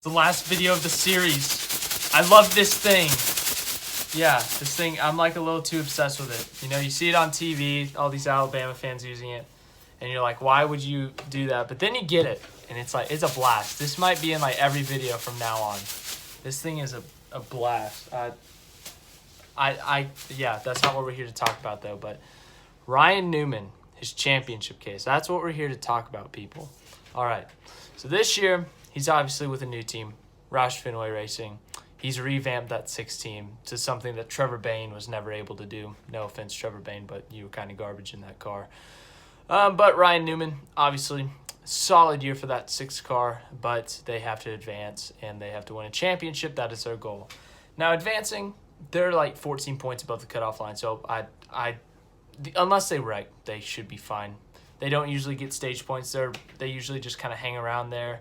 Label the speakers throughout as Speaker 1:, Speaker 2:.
Speaker 1: The last video of the series. I love this thing. Yeah, this thing, I'm like a little too obsessed with it. You know, you see it on TV, all these Alabama fans using it, and you're like, why would you do that? But then you get it, and it's like, it's a blast. This might be in like every video from now on. This thing is a blast. Yeah, that's not what we're here to talk about though, but Ryan Newman, his championship case. That's what we're here to talk about, people. All right, so this year, he's obviously with a new team, Roush Fenway Racing. He's revamped that 6 team to something that Trevor Bayne was never able to do. No offense, Trevor Bayne, but you were kind of garbage in that car. But Ryan Newman, obviously, solid year for that 6 car, but they have to advance and they have to win a championship. That is their goal. Now, advancing, they're like 14 points above the cutoff line, so unless they wreck, they should be fine. They don't usually get stage points. They usually just kind of hang around there.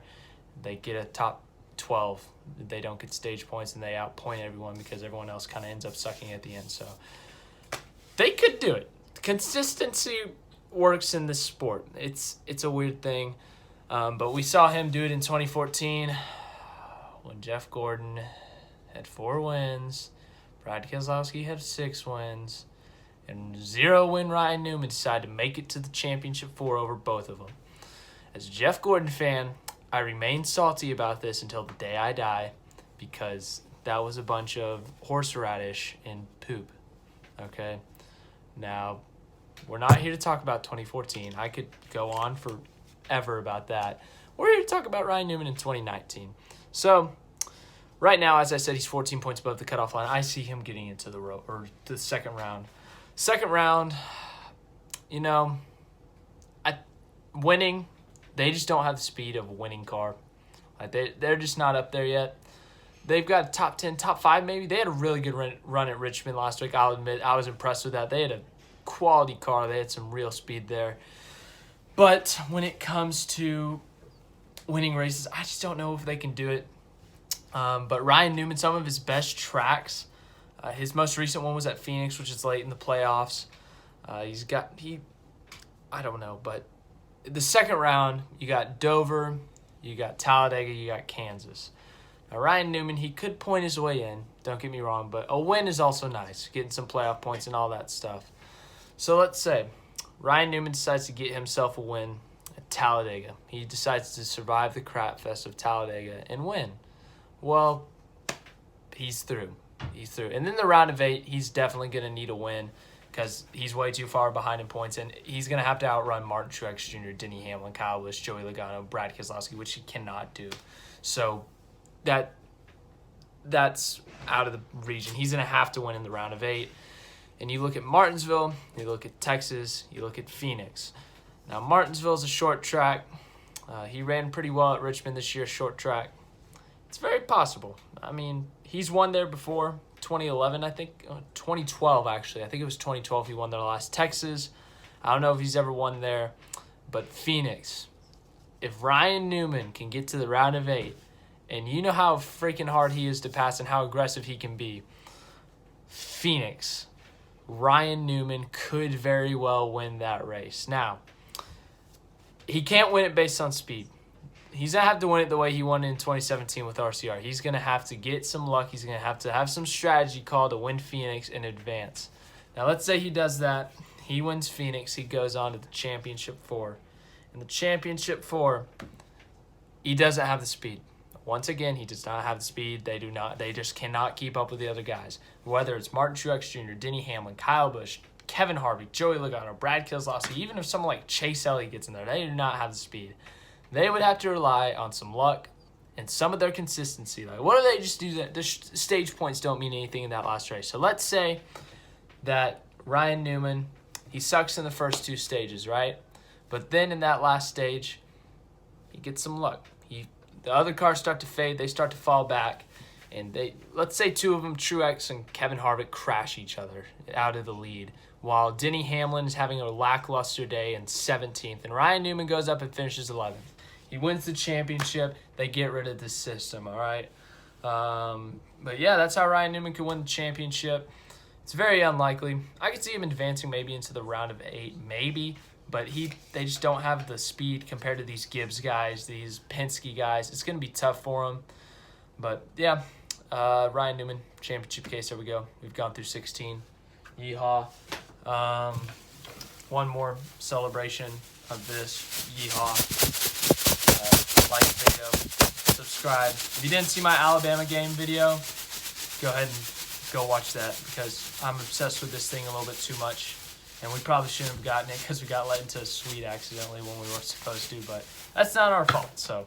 Speaker 1: They get a top 12. They don't get stage points, and they outpoint everyone because everyone else kind of ends up sucking at the end. So they could do it. Consistency works in this sport. It's a weird thing, but we saw him do it in 2014 when Jeff Gordon had 4 wins, Brad Keselowski had 6 wins, and 0-win Ryan Newman decided to make it to the championship 4 over both of them. As a Jeff Gordon fan, I remain salty about this until the day I die because that was a bunch of horseradish and poop, okay? Now, we're not here to talk about 2014. I could go on forever about that. We're here to talk about Ryan Newman in 2019. So, right now, as I said, he's 14 points above the cutoff line. I see him getting into the second round. Second round, you know, winning, they just don't have the speed of a winning car. Like they're just not up there yet. They've got top 10, top 5 maybe. They had a really good run at Richmond last week. I'll admit I was impressed with that. They had a quality car. They had some real speed there. But when it comes to winning races, I just don't know if they can do it. But Ryan Newman, some of his best tracks, his most recent one was at Phoenix, which is late in the playoffs. I don't know, but the second round, you got Dover, you got Talladega, you got Kansas. Now, Ryan Newman, he could point his way in, don't get me wrong, but a win is also nice, getting some playoff points and all that stuff. So let's say Ryan Newman decides to get himself a win at Talladega. He decides to survive the crap fest of Talladega and win. Well, he's through. And then the round of 8, he's definitely going to need a win because he's way too far behind in points, and he's going to have to outrun Martin Truex Jr., Denny Hamlin, Kyle Busch, Joey Logano, Brad Keselowski, which he cannot do. So that's out of the region. He's going to have to win in the round of 8. And you look at Martinsville, you look at Texas, you look at Phoenix. Now, Martinsville's a short track. He ran pretty well at Richmond this year, short track. It's very possible. I mean, he's won there before, 2011, I think. 2012, actually. I think it was 2012 he won there last. Texas, I don't know if he's ever won there. But Phoenix, if Ryan Newman can get to the round of 8, and you know how freaking hard he is to pass and how aggressive he can be, Phoenix, Ryan Newman could very well win that race. Now, he can't win it based on speed. He's going to have to win it the way he won it in 2017 with RCR. He's going to have to get some luck. He's going to have some strategy call to win Phoenix in advance. Now, let's say he does that. He wins Phoenix. He goes on to the Championship 4. In the Championship 4, he doesn't have the speed. Once again, he does not have the speed. They just cannot keep up with the other guys. Whether it's Martin Truex Jr., Denny Hamlin, Kyle Busch, Kevin Harvick, Joey Logano, Brad Keselowski, even if someone like Chase Elliott gets in there, they do not have the speed. They would have to rely on some luck and some of their consistency. Like, what do they just do? The stage points don't mean anything in that last race. So let's say that Ryan Newman, he sucks in the first 2 stages, right? But then in that last stage, he gets some luck. The other cars start to fade. They start to fall back. And let's say 2 of them, Truex and Kevin Harvick, crash each other out of the lead, while Denny Hamlin is having a lackluster day in 17th, and Ryan Newman goes up and finishes 11th. He wins the championship. They get rid of this system, all right? But, yeah, that's how Ryan Newman could win the championship. It's very unlikely. I could see him advancing maybe into the round of 8, maybe. But they just don't have the speed compared to these Gibbs guys, these Penske guys. It's going to be tough for him. But yeah, Ryan Newman championship case. There we go. We've gone through 16. Yeehaw. One more celebration of this. Yeehaw. Like the video. Subscribe. If you didn't see my Alabama game video, go ahead and go watch that, because I'm obsessed with this thing a little bit too much. And we probably shouldn't have gotten it because we got let into a suite accidentally when we weren't supposed to. But that's not our fault, so.